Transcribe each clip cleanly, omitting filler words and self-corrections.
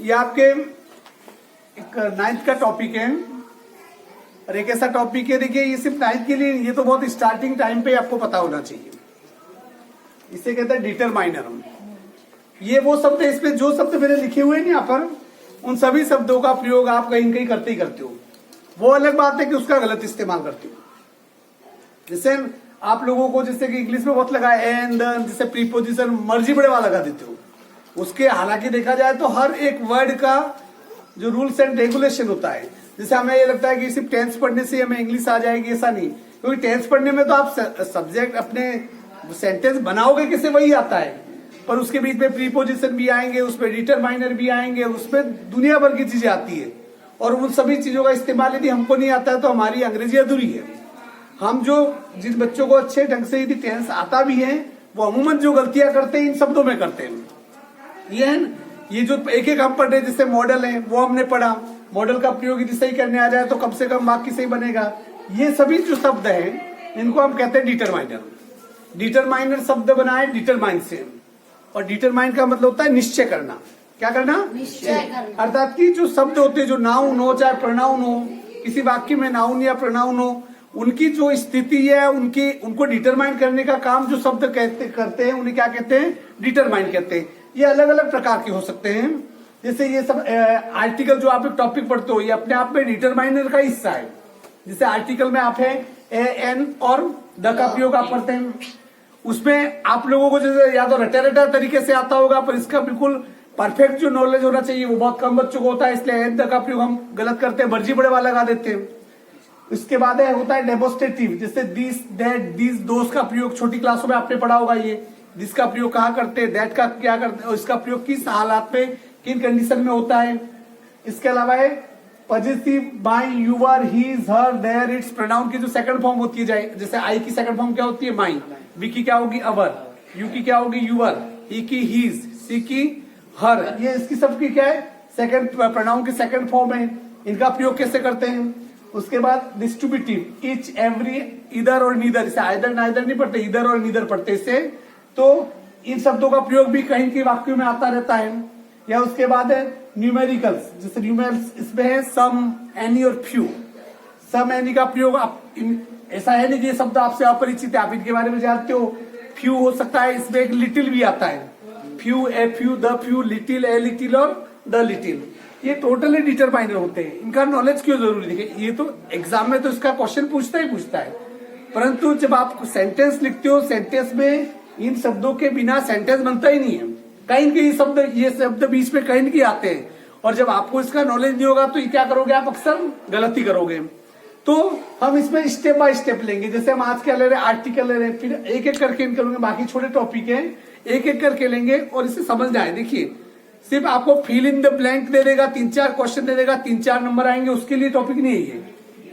ये आपके एक 9th का टॉपिक है और एक ऐसा टॉपिक है, देखिए ये सिर्फ 9th के लिए, ये तो बहुत स्टार्टिंग टाइम पे आपको पता होना चाहिए। इसे कहते हैं डिटरमाइनर। ये वो शब्द है, इसमें जो शब्द मेरे लिखे हुए हैं यहाँ पर, उन सभी शब्दों का प्रयोग आप कहीं कहीं करते ही करते हो। वो अलग बात है कि उसका गलत इस्तेमाल करते हो। जैसे आप लोगों को जैसे कि इंग्लिश में बहुत लगा एंड, जैसे प्रीपोजिशन मर्जी बड़े वाला लगा देते हो। उसके हालांकि देखा जाए तो हर एक वर्ड का जो रूल्स एंड रेगुलेशन होता है, जैसे हमें ये लगता है कि सिर्फ टेंस पढ़ने से हमें इंग्लिश आ जाएगी, ऐसा नहीं। क्योंकि टेंस पढ़ने में तो आप सब्जेक्ट अपने सेंटेंस बनाओगे किसे, वही आता है, पर उसके बीच में प्रीपोजिशन भी आएंगे, उसमें डिटरमाइनर भी आएंगे, उसमें दुनिया भर की चीजें आती है। और उन सभी चीजों का इस्तेमाल यदि हमको नहीं आता है तो हमारी अंग्रेजी अधूरी है। हम जो जिन बच्चों को अच्छे ढंग से यदि टेंस आता भी है, वो अमूमन जो गलतियां करते हैं इन शब्दों में करते हैं। ये जो एक एक हम पढ़ रहे, जैसे मॉडल है वो हमने पढ़ा, मॉडल का प्रयोग यदि सही करने आ जाए तो कम से कम वाक्य सही बनेगा। ये सभी जो शब्द हैं इनको हम कहते हैं डिटरमाइनर। डिटरमाइनर शब्द बनाए डिटरमाइन से, और डिटरमाइन का मतलब होता है निश्चय करना। क्या करना? निश्चय करना। अर्थात कि जो शब्द होते हैं, जो नाउन हो चाहे प्रोनाउन हो, किसी वाक्य में नाउन या प्रोनाउन हो, उनकी जो स्थिति है उनको डिटरमाइन करने का काम जो शब्द करते हैं उन्हें क्या कहते हैं? डिटरमाइन कहते हैं। ये अलग अलग प्रकार के हो सकते हैं। जैसे ये सब आर्टिकल जो आप एक टॉपिक पढ़ते हो, ये अपने आप में डिटरमाइनर का हिस्सा है। जैसे आर्टिकल में आप है ए एन और द का प्रयोग आप करते हैं, उसमें आप लोगों को जैसे या तो रटा रटा तरीके से आता होगा, पर इसका बिल्कुल परफेक्ट जो नॉलेज होना चाहिए वो बहुत कम बच्चों को होता है, इसलिए एन द का प्रयोग हम गलत करते हैं, मर्जी बड़े वाला लगा देते हैं। इसके बाद होता है डेमोस्ट्रेटिव, जैसे दिस दैट दिस दोस का प्रयोग छोटी क्लासों में आपने पढ़ा होगा। ये दिस का प्रयोग कहाँ करते हैं, दैट का क्या करते हैं, और इसका प्रयोग किस हालात में किन कंडीशन में होता है। इसके अलावा है positive by your his her their its pronoun की जो सेकंड फॉर्म होती है, जैसे आई की सेकंड फॉर्म क्या होती है? माई। वी की क्या होगी? अवर। यू की क्या होगी? यूर। ई की हीज। सी की हर। ये इसकी सबकी क्या है? सेकंड प्रोनाउन की सेकंड फॉर्म है। इनका प्रयोग कैसे करते हैं? उसके बाद डिस्ट्रीब्यूटिव, इच एवरी इधर और नीदर, इसे आइदर नाइदर नहीं पढ़ते, इधर और नीदर पढ़ते इसे। तो इन शब्दों का प्रयोग भी कहीं के वाक्यों में आता रहता है। या उसके बाद है न्यूमेरिकल्स, जैसे न्यूमेरिकल्स इसमें है सम, एनी और फ्यू। सम एनी का प्रयोग ऐसा है नहीं कि ये शब्द आपसे अपरिचित है, आप इनके बारे में जानते हो। फ्यू हो सकता है, इसमें एक लिटिल भी आता है, few, a few, the few, little, a little और द लिटिल। ये टोटली डिटरमाइनर होते हैं। इनका नॉलेज क्यों जरूरी? देखिए, ये तो एग्जाम में तो इसका क्वेश्चन पूछता है, परंतु जब आप सेंटेंस लिखते हो, सेंटेंस में इन शब्दों के बिना सेंटेंस बनता ही नहीं है। कहीं के ये शब्द बीच में कहीं के आते हैं, और जब आपको इसका नॉलेज नहीं होगा तो ये क्या करोगे? आप अक्सर गलती करोगे। तो हम इसमें स्टेप बाय स्टेप लेंगे। जैसे हम आज क्या ले रहे हैं? आर्टिकल ले रहे हैं, फिर एक एक करके इनके लेंगे। बाकी छोटे टॉपिक है, एक एक करके लेंगे और इसे समझ जाए। देखिए, सिर्फ आपको फिल इन द ब्लैंक दे देगा, 3-4 क्वेश्चन दे देगा, 3-4 नंबर आएंगे, उसके लिए टॉपिक नहीं है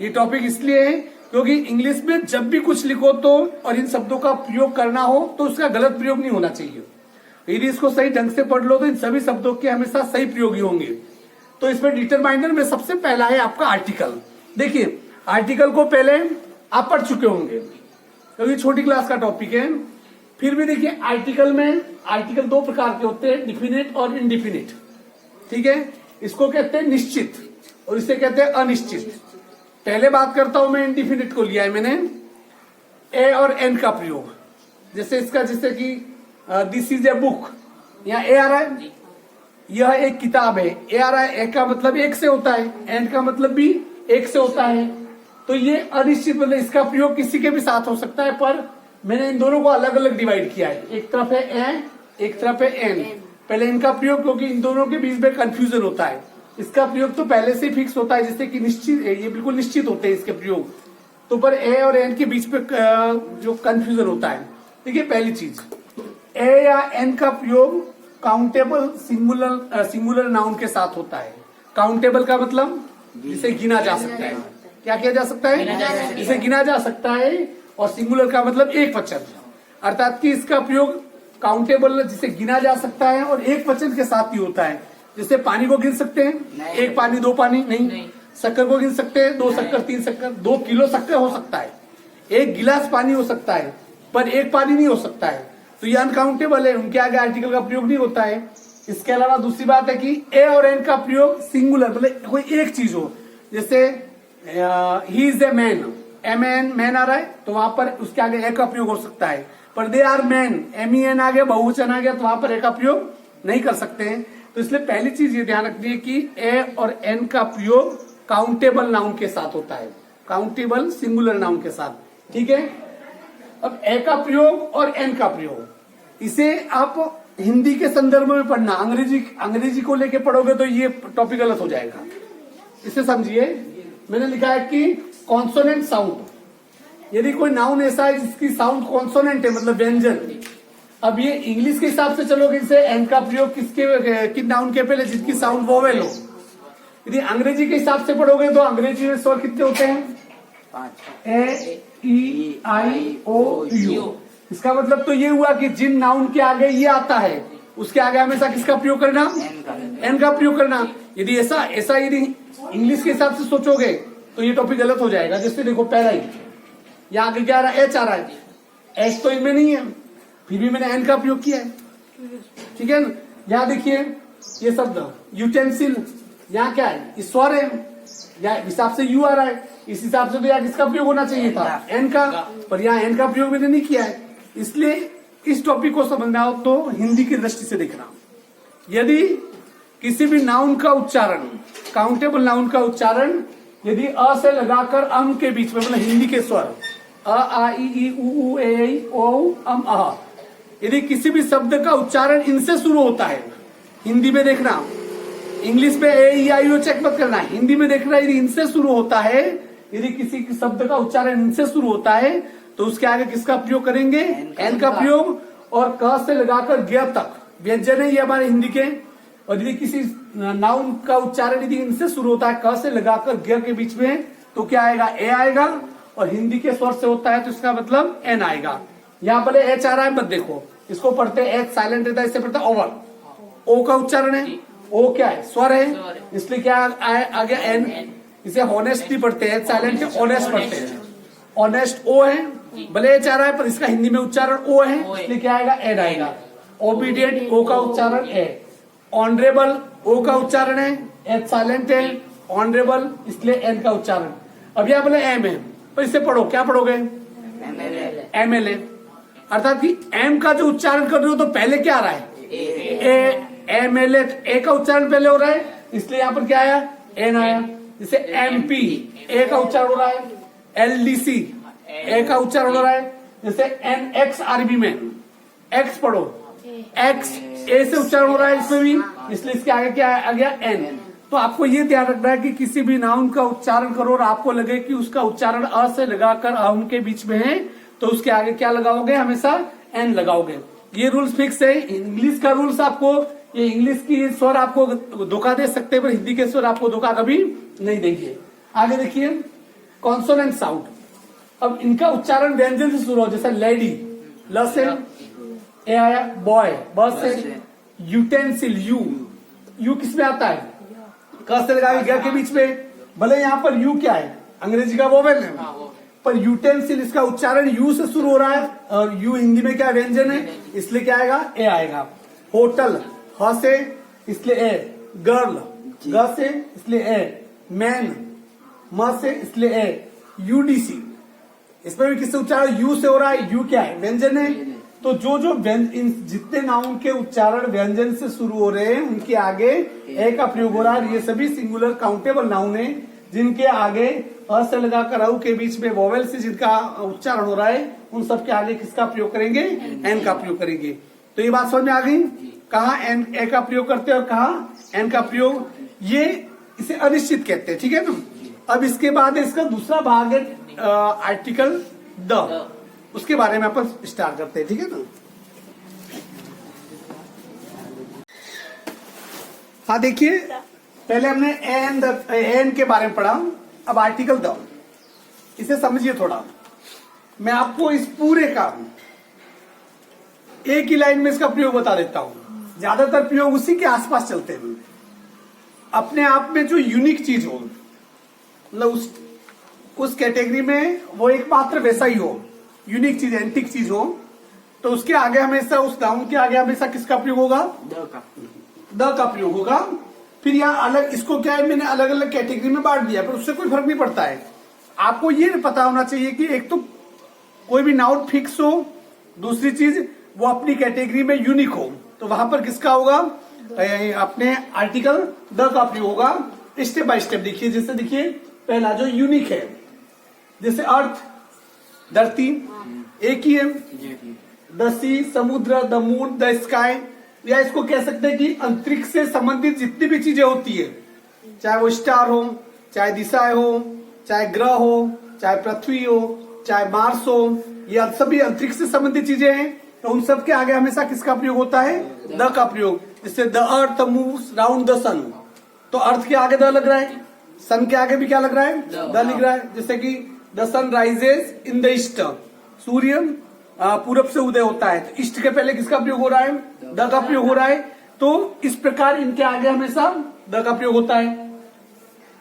ये टॉपिक इसलिए है क्योंकि इंग्लिश में जब भी कुछ लिखो तो और इन शब्दों का प्रयोग करना हो तो उसका गलत प्रयोग नहीं होना चाहिए। यदि इसको सही ढंग से पढ़ लो तो इन सभी शब्दों के हमेशा सही प्रयोग ही होंगे। तो इसमें डिटरमाइनर में सबसे पहला है आपका आर्टिकल। देखिए, आर्टिकल को पहले आप पढ़ चुके होंगे क्योंकि छोटी क्लास का टॉपिक है। फिर भी देखिए, आर्टिकल 2 प्रकार के होते हैं, डिफिनिट और इनडिफिनिट। ठीक है, इसको कहते हैं निश्चित और इसे कहते हैं अनिश्चित। पहले बात करता हूं मैं, इनडिफिनिट को लिया है मैंने, ए और एन का प्रयोग। जैसे इसका, जैसे कि दिस इज ए बुक, यहाँ ए आ रहा है, यह एक किताब है। ए आ रहा है, ए का मतलब एक से होता है, एन का मतलब भी एक से होता है। तो ये अनिश्चित मतलब इसका प्रयोग किसी के भी साथ हो सकता है, पर मैंने इन दोनों को अलग अलग डिवाइड किया है। एक तरफ है ए, एक तरफ है एन। पहले इनका प्रयोग, क्योंकि इन दोनों के बीच में कंफ्यूजन होता है। इसका प्रयोग तो पहले से फिक्स होता है, जैसे कि निश्चित, ये बिल्कुल निश्चित होते हैं इसके प्रयोग। तो पर ए और एन के बीच में जो कंफ्यूजन होता है। देखिए, पहली चीज, ए या एन का प्रयोग काउंटेबल सिंगुलर नाउन के साथ होता है। काउंटेबल का मतलब जिसे गिना जा सकता है। क्या किया जा सकता है? जिसे गिना जा सकता है। और सिंगुलर का मतलब एक वचन, अर्थात कि इसका प्रयोग काउंटेबल जिसे गिना जा सकता है और एक वचन के साथ ही होता है। जैसे पानी को गिन सकते हैं, एक पानी, 2 पानी नहीं। शक्कर को गिन सकते हैं, 2 शक्कर, 3 शक्कर, 2 किलो शक्कर हो सकता है, 1 गिलास पानी हो सकता है, पर 1 पानी नहीं हो सकता है। तो ये अनकाउंटेबल है, उनके आगे आर्टिकल का प्रयोग नहीं होता है। इसके अलावा दूसरी बात है कि ए और एन का प्रयोग सिंगुलर मतलब कोई एक चीज हो, जैसे ही इज ए मैन, मैन आ रहा है तो वहां पर उसके आगे ए का प्रयोग हो सकता है, पर दे आर मैन, MEN आ गया, बहुवचन आ गया तो वहां पर ए का प्रयोग नहीं कर सकते हैं। तो इसलिए पहली चीज ये ध्यान रखनी है कि ए और एन का प्रयोग काउंटेबल नाउन के साथ होता है, काउंटेबल सिंगुलर नाउन के साथ। ठीक है, अब ए का प्रयोग और एन का प्रयोग, इसे आप हिंदी के संदर्भ में पढ़ना, अंग्रेजी को लेके पढ़ोगे तो ये टॉपिक गलत हो जाएगा। इसे समझिए, मैंने लिखा है कि कॉन्सोनेंट साउंड, यदि कोई नाउन ऐसा है जिसकी साउंड कॉन्सोनेंट है मतलब व्यंजन, अब ये इंग्लिश के हिसाब से चलोगे इसे एन का प्रयोग किस नाउन के पहले जिसकी साउंड वोवेल हो। यदि अंग्रेजी के हिसाब से पढ़ोगे तो अंग्रेजी में स्वर कितने होते हैं? 5 A, E, I, O, U। इसका मतलब तो ये हुआ कि जिन नाउन के आगे ये आता है उसके आगे हमेशा किसका प्रयोग करना? एन का प्रयोग करना। यदि ऐसा यदि इंग्लिश के हिसाब से सोचोगे तो ये टॉपिक गलत हो जाएगा। जैसे देखो पहला ही यहाँ आगे क्या आ रहा है? एच आ रहा है, एच तो इनमें नहीं है, फिर भी मैंने एन का प्रयोग किया है। ठीक है ना, यहाँ देखिए ये शब्द यूटेंसिल, यहाँ क्या है? स्वर है, या हिसाब से यू आ रहा है, इस हिसाब से तो यहाँ किसका प्रयोग होना चाहिए था? एन का, पर यहाँ एन का प्रयोग मैंने नहीं किया है। इसलिए इस टॉपिक को समझना हो तो हिंदी की दृष्टि से देखना। यदि किसी भी नाउन का उच्चारण, काउंटेबल नाउन का उच्चारण यदि अ से लगाकर अम के बीच में, मतलब हिंदी के स्वर अ, आ, ई, उ, ए, ऐ, ओ, अम, अह, यदि किसी भी शब्द का उच्चारण इनसे शुरू होता है, हिंदी में देखना, इंग्लिश में ए, ई, आई, ओ चेक मत करना, हिंदी में देखना, यदि इनसे शुरू होता है, यदि किसी शब्द का उच्चारण इनसे शुरू होता है तो उसके आगे किसका प्रयोग करेंगे? एन का प्रयोग। और क से लगाकर ग तक व्यंजन है ये हमारे हिंदी के, और यदि किसी नाउन का उच्चारण यदि इनसे शुरू होता है क से लगाकर ग के बीच में तो क्या आएगा? ए आएगा, और हिंदी के स्वर से होता है तो इसका मतलब एन आएगा। यहाँ पर एच आ रहा है, मत देखो, इसको पढ़ते एच साइलेंट रहता है, इससे पढ़ते ओवल। ओ का उच्चारण है, ओ क्या है? स्वर है, इसलिए क्या आ गया? एन। इसे हॉनेस्ट नहीं पढ़ते हैं, साइलेंट है, ऑनेस्ट पढ़ते हैं। ऑनेस्ट ओ है, भले एच आ रहा है पर इसका हिंदी में उच्चारण ओ है, इसलिए क्या आएगा? एन आएगा। ओबीडियंट ओ का उच्चारण ए। ऑनरेबल ओ का उच्चारण है, एच साइलेंट है, ऑनरेबल इसलिए एन का उच्चारण। अब यहाँ बोले एम है, पर इसे पढ़ो, क्या पढ़ोगे? MLA, अर्थात कि एम का जो उच्चारण कर रहे हो तो पहले क्या आ रहा है? ए, MLA, ए का उच्चारण पहले हो रहा है, इसलिए यहाँ पर क्या आया? एन आया। जैसे MP, ए का उच्चारण हो रहा है, LDC, ए का उच्चारण हो रहा है, जैसे NX अरबी में एक्स पढ़ो, एक्स ए से उच्चारण हो रहा है इसमें भी, इसलिए इसके आगे क्या आ गया? एन। तो आपको ये ध्यान रखना है कि किसी भी नाउन का उच्चारण करो और आपको लगे कि उसका उच्चारण अ से लगाकर अम के बीच में है तो उसके आगे क्या लगाओगे? हमेशा एन लगाओगे। ये रूल्स फिक्स है। इंग्लिश का रूल्स आपको, ये इंग्लिश की स्वर आपको धोखा दे सकते हैं पर हिंदी के स्वर आपको धोखा कभी नहीं देंगे। आगे देखिए कॉन्सोनेंट साउंड, अब इनका उच्चारण व्यंजन से शुरू हो, जैसे लेडी, ल से ए आया, बॉय, ब से, यूटेंसिल, यू किस में आता है? क से लगा के बीच में, भले यहाँ पर यू क्या है? अंग्रेजी का वोवेल है, पर यूटेंसिल इसका उच्चारण यू से शुरू हो रहा है और यू हिंदी में क्या व्यंजन है, इसलिए क्या आएगा? ए आएगा। होटल, ह से इसलिए ए, गर्ल, ग से इसलिए ए, मैन, म से इसलिए ए, UDC, इसमें भी किससे उच्चारण? यू से हो रहा है, यू क्या है? व्यंजन है। तो जो जितने नाउन के उच्चारण व्यंजन से शुरू हो रहे हैं उनके आगे ए का प्रयोग हो रहा है। ये सभी सिंगुलर काउंटेबल नाउन है जिनके आगे अ से लगाकर अ के बीच में वोवेल से जिनका उच्चारण हो रहा है, उन सब के आगे किसका प्रयोग करेंगे? एन का प्रयोग करेंगे। तो ये बात समझ में आ गई, कहाँ एन ए का प्रयोग करते हैं और कहाँ एन का प्रयोग। ये इसे अनिश्चित कहते हैं, ठीक है ना। अब इसके बाद इसका दूसरा भाग है आर्टिकल द, उसके बारे में अपन स्टार्ट करते हैं, ठीक है ना। हाँ देखिए, पहले हमने एन के बारे में पढ़ा, अब आर्टिकल द, इसे समझिए थोड़ा। मैं आपको इस पूरे का एक ही लाइन में इसका प्रयोग बता देता हूं। ज्यादातर प्रयोग उसी के आसपास चलते हैं। अपने आप में जो यूनिक चीज हो, मतलब उस कैटेगरी में वो एकमात्र वैसा ही हो, यूनिक चीज, एंटिक चीज हो, तो उसके आगे हमेशा, उस नाउन के आगे हमेशा किसका प्रयोग होगा? द का। द का प्रयोग होगा। फिर यहाँ अलग, इसको क्या है, मैंने अलग अलग कैटेगरी में बांट दिया, पर उससे कोई फर्क नहीं पड़ता है। आपको ये पता होना चाहिए कि एक तो कोई भी नाउन फिक्स हो, दूसरी चीज वो अपनी कैटेगरी में यूनिक हो। तो वहां पर किसका होगा, अपने आर्टिकल द का प्रयोग होगा। स्टेप बाय स्टेप देखिए। जैसे देखिए पहला जो यूनिक है, जैसे अर्थ, धरती एक ही है, द सी समुद्र, द मून, द स्काई, या इसको कह सकते हैं कि अंतरिक्ष से संबंधित जितनी भी चीजें होती है, चाहे वो स्टार हो, चाहे दिशाएं हो, चाहे ग्रह हो, चाहे पृथ्वी हो, चाहे मार्स हो, ये सभी अंतरिक्ष से संबंधित चीजें हैं। तो उन सब के आगे हमेशा किसका प्रयोग होता है, द का प्रयोग। जैसे the earth moves round the sun, तो अर्थ के आगे द लग रहा है, सन के आगे भी क्या लग रहा है, द लिख रहा है। जैसे कि the sun rises in the east, सूर्य पूरब से उदय होता है, तो ईस्ट के पहले किसका प्रयोग हो रहा है, द का प्रयोग हो रहा है। तो इस प्रकार इनके आगे हमेशा द का प्रयोग होता है।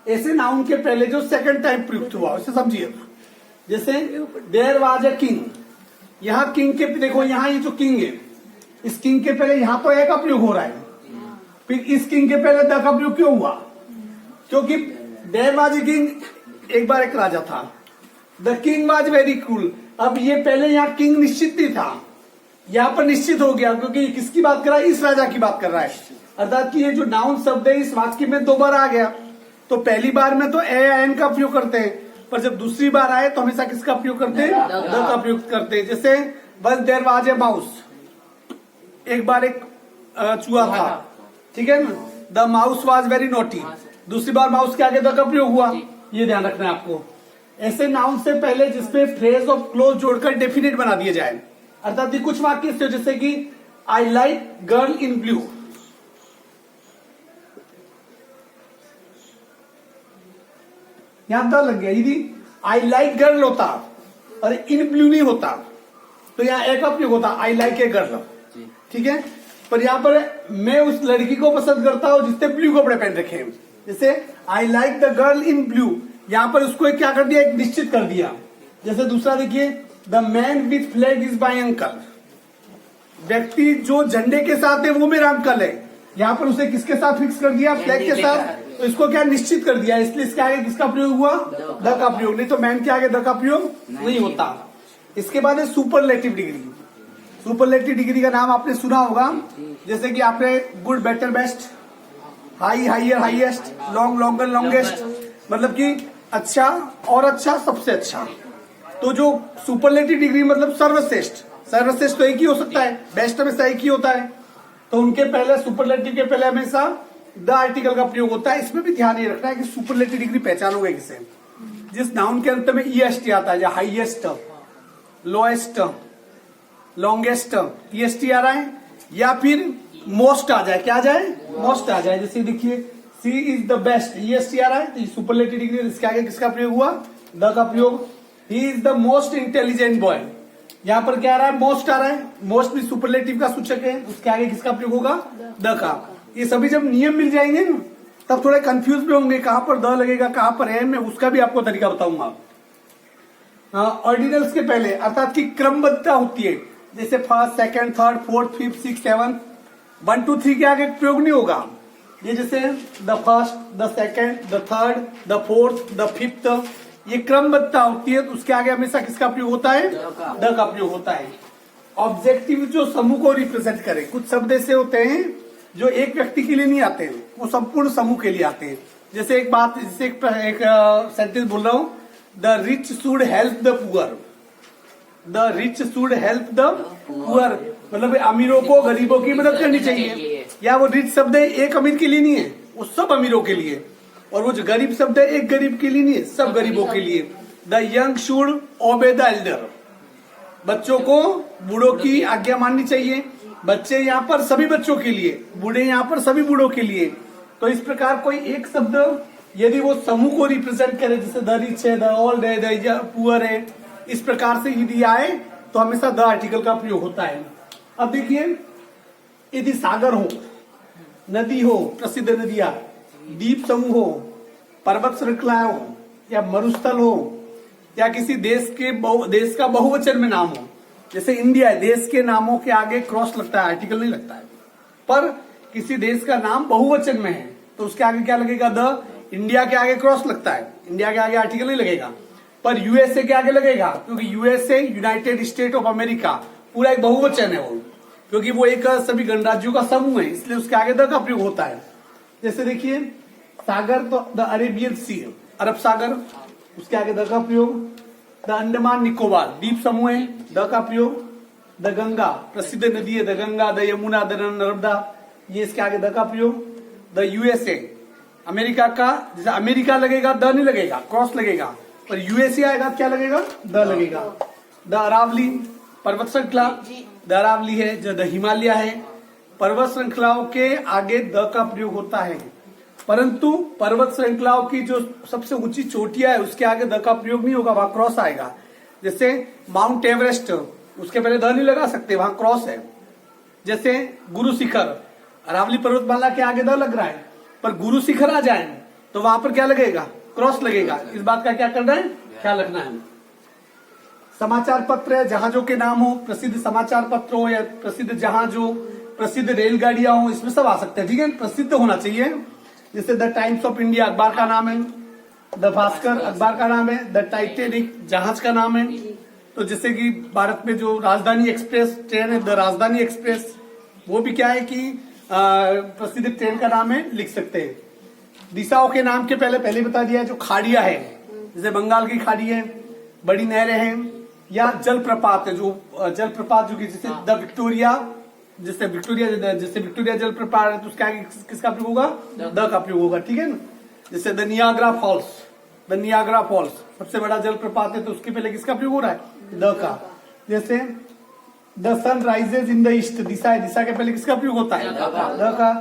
ऐसे नाउन के पहले जो सेकंड टाइप प्रयुक्त हुआ उसे समझिए। जैसे देयर वाज अ किंग, यहाँ किंग के देखो, यहाँ ये जो किंग है, इस किंग के पहले यहाँ तो ए का प्रयोग हो रहा है, फिर इस किंग के पहले द का प्रयोग क्यों हुआ, क्योंकि देयर वाज अ किंग, एक बार एक राजा था, the king was very cruel. अब ये पहले यहाँ किंग निश्चित नहीं था, यहाँ पर निश्चित हो गया, क्योंकि किसकी बात कर रहा है, इस राजा की बात कर रहा है। अर्थात कि ये जो नाउन शब्द है इस वाक्य में दो बार आ गया। तो पहली बार में तो ए एन का प्रयोग करते हैं, पर जब दूसरी बार आए तो हमेशा किसका प्रयोग करते हैं, द का प्रयोग करते हैं। जैसे बस देयर वाज ए माउस, एक बार एक चूहा था, ठीक है ना, the mouse was very naughty, दूसरी बार माउस के आगे द का प्रयोग हुआ, ये ध्यान रखना है आपको। ऐसे नाउन से पहले जिसमें फ्रेज और क्लोज जोड़कर डेफिनेट बना दिए जाए, अर्थात कुछ वाक्य से, जैसे कि I like girl in blue, यहां द लग गया, यदि आई लाइक गर्ल होता और इन ब्लू नहीं होता तो यहाँ ए का प्रयोग होता, आई लाइक ए गर्ल, ठीक है। पर यहाँ पर मैं उस लड़की को पसंद करता हूं जिसने ब्लू कपड़े पहन रखे हैं। जैसे I like the girl in blue, यहाँ पर उसको क्या कर दिया, एक निश्चित कर दिया। जैसे दूसरा देखिए, the man with flag is my uncle, व्यक्ति जो झंडे के साथ है वो मेरा अंकल है, यहाँ पर उसे किसके साथ फिक्स कर दिया, फ्लैग के साथ, तो इसको क्या निश्चित कर दिया, इसलिए इसके आगे किसका प्रयोग हुआ, द का प्रयोग। नहीं तो मैन के आगे द का प्रयोग नहीं होता। इसके बाद है सुपरलेटिव डिग्री। सुपरलेटिव डिग्री का नाम आपने सुना होगा, जैसे कि आपने good, better, best, high, higher, highest, long, longer, longest, मतलब कि अच्छा और अच्छा, सबसे अच्छा। तो जो सुपरलेटिव डिग्री मतलब सर्वश्रेष्ठ, सर्वश्रेष्ठ तो एक ही हो सकता है, बेस्ट हमेशा एक ही होता है। तो उनके पहले, सुपरलेटिव के पहले हमेशा द आर्टिकल का प्रयोग होता है। इसमें भी ध्यान ये रखना है कि सुपरलेटिव डिग्री पहचानोगे किसे, जिस नाउन के अंत में ईएसटी आता है, या हाईएस्ट, लोएस्ट, लॉन्गेस्ट, ईएसटी आ रहा है, या फिर मोस्ट आ जाए, क्या आ जाए, मोस्ट आ जाए। जैसे देखिए सी इज द बेस्ट, ईएसटी आ रहा है, तो सुपरलेटिव डिग्री, इसके आगे किसका प्रयोग हुआ, द का प्रयोग। He is the most intelligent boy, यहाँ पर क्या आ रहा है, मोस्ट आ रहा है, मोस्ट भी सुपरलेटिव का सूचक है, उसके आगे किसका प्रयोग होगा, द का। ये सभी जब नियम मिल जाएंगे ना तब थोड़े कंफ्यूज भी होंगे, कहां पर द लगेगा, कहां पर है, मैं उसका भी आपको तरीका बताऊंगा। ऑर्डिनल्स के पहले, अर्थात की क्रमबद्धता होती है, जैसे first, second, third, fourth, fifth, six, seven, 1 2 3 के आगे प्रयोग नहीं होगा। ये जैसे the first, the second, the third, the fourth, the fifth, ये क्रमबद्धता होती है, तो उसके आगे हमेशा किसका प्रयोग होता है, द का प्रयोग होता है। ऑब्जेक्टिव जो समूह को रिप्रेजेंट करे, कुछ शब्द ऐसे होते हैं जो एक व्यक्ति के लिए नहीं आते हैं, वो संपूर्ण समूह के लिए आते हैं। जैसे एक बात, जैसे एक सेंटेंस बोल रहा हूं, the rich should help the poor, the rich should help the poor, मतलब अमीरों को गरीबों की मदद करनी चाहिए। या वो रिच शब्द है एक अमीर के लिए नहीं है, वो सब अमीरों के लिए, और वो जो गरीब शब्द है एक गरीब के लिए नहीं है, सब गरीबों के लिए। The young should obey the Elder, बच्चों को बूढ़ों की आज्ञा माननी चाहिए। बच्चे यहाँ पर सभी बच्चों के लिए, बूढ़े यहाँ पर सभी बूढ़ों के लिए। तो इस प्रकार कोई एक शब्द यदि वो समूह को रिप्रेजेंट करे, जैसे द रिच है, द ओल्ड है, द पुअर है, इस प्रकार से यदि आए तो हमेशा द आर्टिकल का प्रयोग होता है। अब देखिए, यदि सागर हो, नदी हो, प्रसिद्ध नदियां, द्वीप समूह हो, पर्वत श्रृंखलाएं हो, या मरुस्थल हो, या किसी देश का बहुवचन में नाम हो, जैसे इंडिया है, देश के नामों के आगे क्रॉस लगता है, आर्टिकल नहीं लगता है। पर किसी देश का नाम बहुवचन में है तो उसके आगे क्या लगेगा? द। इंडिया के आगे क्रॉस लगता है, इंडिया के आगे आर्टिकल नहीं लगेगा, पर यूएसए के आगे लगेगा, क्योंकि USA United state of America पूरा एक बहुवचन है वो, क्योंकि वो एक सभी गणराज्यों का समूह है, इसलिए उसके आगे द का प्रयोग होता है। जैसे देखिए सागर, तो द अरेबियन सी, अरब सागर, उसके आगे द का प्रयोग। द अंडमान निकोबार द्वीप समूह है, द का प्रयोग। द गंगा प्रसिद्ध नदी है, the Ganga, the Yamuna, the Narmada, ये इसके आगे द का प्रयोग। द यूएसए अमेरिका का, जैसे अमेरिका लगेगा द नहीं लगेगा, क्रॉस लगेगा, पर यूएसए आएगा क्या लगेगा? द लगेगा। द अरावली पर्वत श्रृंखला, द अरावली है, जो द हिमालय है, पर्वत श्रृंखलाओं के आगे द का प्रयोग होता है, परंतु पर्वत श्रृंखलाओं की जो सबसे ऊंची चोटियां है उसके आगे द का प्रयोग नहीं होगा, वहां क्रॉस आएगा। जैसे माउंट एवरेस्ट, उसके पहले द नहीं लगा सकते, वहां क्रॉस है। जैसे गुरु शिखर, अरावली पर्वतमाला के आगे द लग रहा है, पर गुरु शिखर आ जाए तो वहां पर क्या लगेगा? क्रॉस लगेगा। इस बात का क्या करना है? ख्याल रखना है। समाचार पत्र है, जहाजों के नाम हो, प्रसिद्ध समाचार पत्र हो, या प्रसिद्ध जहाज हो, प्रसिद्ध रेलगाड़ियां हो, इसमें सब आ सकते हैं, ठीक है, प्रसिद्ध होना चाहिए। जैसे द टाइम्स ऑफ इंडिया अखबार का नाम है, द भास्कर अखबार का नाम है, द टाइटेनिक जहाज का नाम है। तो जैसे कि भारत में जो राजधानी एक्सप्रेस ट्रेन है, द राजधानी एक्सप्रेस, वो भी क्या है कि प्रसिद्ध ट्रेन का नाम है, लिख सकते हैं। दिशाओं के नाम के पहले बता दिया है। जो खाड़ियां है, जैसे बंगाल की खाड़ी है, बड़ी नहरें हैं, या जलप्रपात है, जो जलप्रपात जो कि जैसे द विक्टोरिया, जैसे विक्टोरिया जलप्रपात है, तो उसके आगे किसका प्रयोग होगा? द का प्रयोग होगा, ठीक है ना। जैसे द नियाग्रा फॉल्स सबसे बड़ा जलप्रपात है, तो उसके पहले किसका प्रयोग हो रहा है? द का। जैसे the sun rises in the east, दिशा है, दिशा के पहले किसका प्रयोग होता है? द का।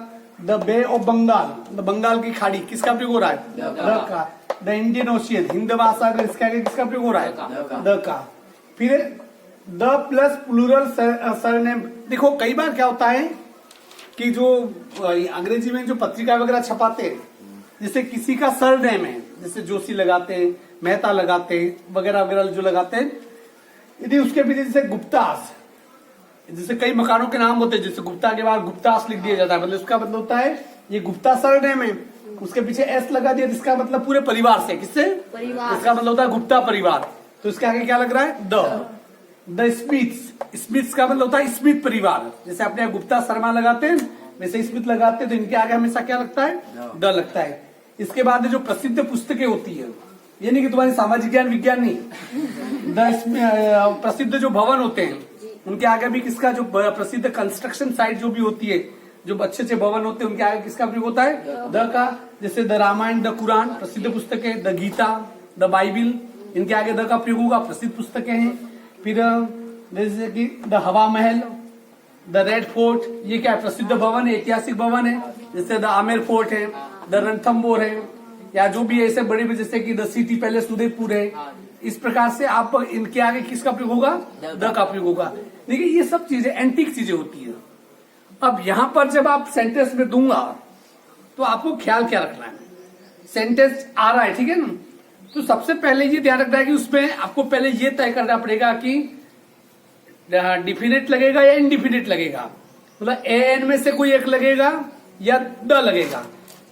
The bay of Bengal, Bengal की खाड़ी, किसका प्रयोग हो रहा है? द का। द इंडियन ओशियन, हिंद महासागर, इसके आगे किसका प्रयोग हो रहा है? द का। फिर द प्लस प्लूरल सरनेम। देखो कई बार क्या होता है कि जो अंग्रेजी में जो पत्रिका वगैरह छपाते हैं, जैसे किसी का सरनेम है, जैसे जोशी लगाते हैं, मेहता लगाते हैं, वगैरह वगैरह जो लगाते हैं, यदि उसके पीछे जैसे गुप्तास, जैसे कई मकानों के नाम होते हैं, जैसे गुप्ता के बाद गुप्तास लिख दिया जाता है, मतलब उसका मतलब होता है ये गुप्ता सरनेम है, उसके पीछे एस लगा दिया, जिसका मतलब पूरे परिवार से, किससे? परिवार। इसका मतलब होता है गुप्ता परिवार, तो इसके आगे क्या लग रहा है? द स्मिथ्स का मतलब होता है स्मिथ परिवार, जैसे अपने गुप्ता शर्मा लगाते हैं वैसे स्मिथ लगाते हैं, तो इनके आगे हमेशा क्या लगता है? द लगता है। इसके बाद जो प्रसिद्ध पुस्तकें होती है, ये नहीं कि तुम्हारी सामाजिक ज्ञान विज्ञान नहीं, प्रसिद्ध जो भवन होते हैं उनके आगे भी किसका, जो प्रसिद्ध कंस्ट्रक्शन साइट जो भी होती है, जो अच्छे अच्छे भवन होते हैं, उनके आगे किसका प्रयोग होता है? द का। जैसे द रामायण, द कुरान प्रसिद्ध पुस्तकें, द गीता, द बाइबिल, इनके आगे द का प्रयोग होगा, प्रसिद्ध पुस्तकें हैं। फिर जैसे कि द हवा महल, द रेड फोर्ट, ये क्या है? प्रसिद्ध भवन है, ऐतिहासिक भवन है। जैसे द आमेर फोर्ट है, द रणथंबोर है, या जो भी ऐसे बड़े, जैसे कि द सिटी पैलेस उदयपुर है। इस प्रकार से आप इनके आगे किसका प्रयोग होगा? द का प्रयोग होगा। देखिए ये सब चीजें एंटीक चीजें होती है। अब यहां पर जब आप सेंटेंस में दूंगा तो आपको ख्याल क्या रखना है? सेंटेंस आ रहा है, ठीक है ना, तो सबसे पहले ये ध्यान रखना है कि उसमें आपको पहले ये तय करना पड़ेगा कि डिफिनेट लगेगा या इनडिफिनेट लगेगा, मतलब एन में से कोई एक लगेगा या द लगेगा।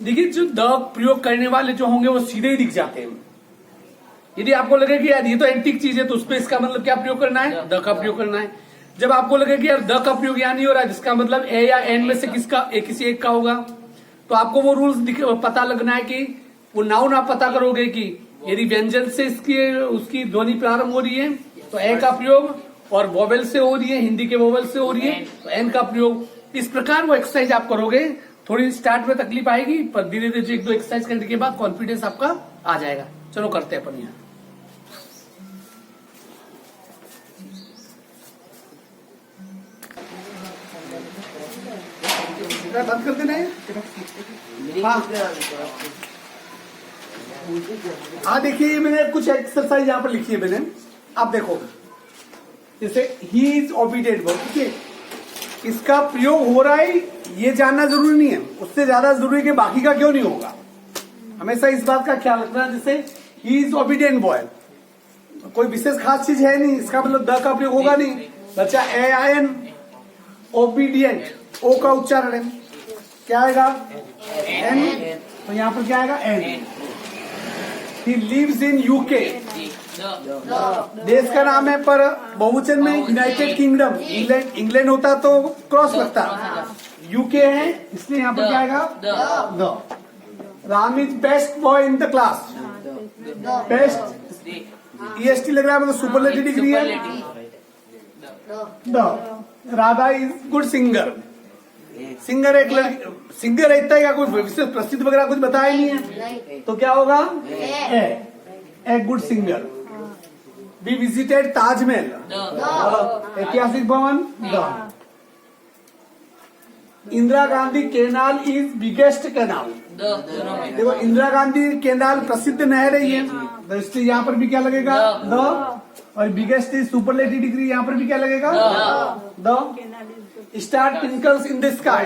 देखिए जो द प्रयोग करने वाले जो होंगे वो सीधे ही दिख जाते हैं। यदि आपको लगे कि यार ये तो एंटीक चीज है, तो उसपे इसका मतलब क्या प्रयोग करना है? द का प्रयोग करना है। जब आपको लगे कि यार द का प्रयोग यहाँ नहीं हो रहा है, जिसका मतलब ए या एन में से किसका, किसी एक का होगा, तो आपको वो रूल्स पता लगना है कि वो नाउन आप पता करोगे कि यदि व्यंजन से उसकी ध्वनि प्रारंभ हो रही है तो ए का प्रयोग, और वोवेल से हो रही है, हिंदी के वोवेल से हो रही है तो एन का प्रयोग। इस प्रकार वो एक्सरसाइज आप करोगे। थोड़ी स्टार्ट में तकलीफ आएगी, पर धीरे धीरे एक दो एक्सरसाइज करने के बाद कॉन्फिडेंस आपका आ जाएगा। चलो करते हैं अपन यहाँ। बंद कर देना है। हाँ देखिए मैंने कुछ एक्सरसाइज यहाँ पर लिखी है मैंने, आप देखो। जैसे ही इज ओबीडिएंट वर्ब, ठीक है, इसका प्रयोग हो रहा है ये जानना जरूरी नहीं है, उससे ज्यादा जरूरी है कि बाकी का क्यों नहीं होगा। हमेशा इस बात का ख्याल रखना। जैसे ही इज ओबीडिएंट बॉय, कोई विशेष खास चीज है नहीं, इसका मतलब द का प्रयोग होगा नहीं। बच्चा ए आई एन ओबीडिएंट, ओ का उच्चारण है, क्या आएगा? एन। तो यहाँ पर क्या आएगा? An. He lives in UK, देश का नाम है, पर बहुवचन में यूनाइटेड किंगडम, इंग्लैंड होता तो क्रॉस लगता, यूके है इसलिए यहाँ पर क्या आएगा? The. Ram is best boy in the class, best EST लग रहा है, मतलब सुपरलेटिव डिग्री है। The. Radha is good singer, singer एक लड़की, सिंगर रहता है या कोई विशेष प्रसिद्ध वगैरह कुछ बताया नहीं है, तो क्या होगा? A good singer. We visited Taj Mahal, ऐतिहासिक भवन। The. Indira Gandhi canal is biggest canal, देखो इंदिरा गांधी कैनाल प्रसिद्ध नहर है ये, तो इसलिए यहाँ पर भी क्या लगेगा? द। और बिगेस्ट इज सुपरलेटिव डिग्री, यहाँ पर भी क्या लगेगा? The. Star twinkles in the sky,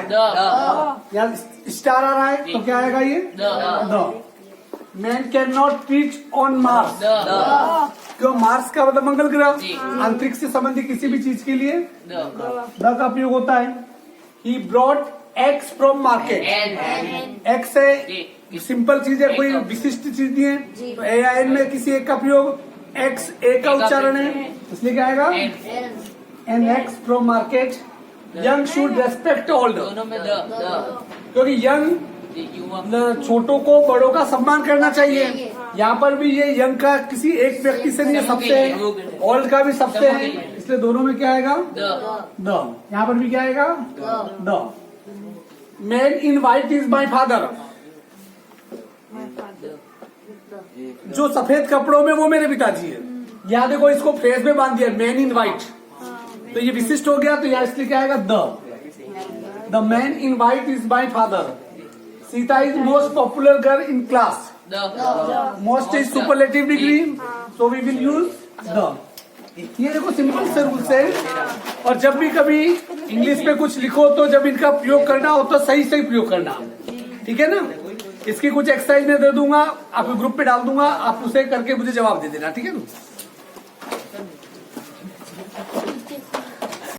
यहाँ स्टार आ रहा है तो क्या आएगा ये? The. Man can not reach on Mars, क्यों? मार्स का मतलब मंगल ग्रह, अंतरिक्ष से संबंधित किसी भी चीज के लिए द का प्रयोग होता है। He brought x from market, x है सिंपल चीज है, कोई विशिष्ट चीज नहीं है, तो एन में किसी एक का प्रयोग, एक्स ए का उच्चारण है, इसलिए क्या आएगा? An ox from market. Young should respect old, क्योंकि यंग छोटों को बड़ों का सम्मान करना चाहिए। यहाँ पर भी ये यंग का किसी एक व्यक्ति से नहीं है, सबसे है, ओल्ड का भी सबसे है, इसलिए दोनों में क्या आएगा? द। यहाँ पर भी क्या आएगा? The. Man in white is my father, जो सफेद कपड़ों में वो मेरे पिताजी है। यहाँ देखो इसको फ्रेज में बांध दिया, मैन इन व्हाइट, तो ये विशिष्ट हो गया, तो यहाँ इसलिए क्या आएगा? The man in white is my father. Sita is most popular girl in class, most is superlative degree, so we will use the. ये देखो सिंपल से रूल्स है, और जब भी कभी इंग्लिश में कुछ लिखो तो जब इनका प्रयोग करना हो तो सही सही प्रयोग करना, ठीक है ना? इसकी कुछ एक्सरसाइज मैं दे दूंगा, आपके ग्रुप पे डाल दूंगा, आप उसे करके मुझे जवाब दे देना, ठीक है ना?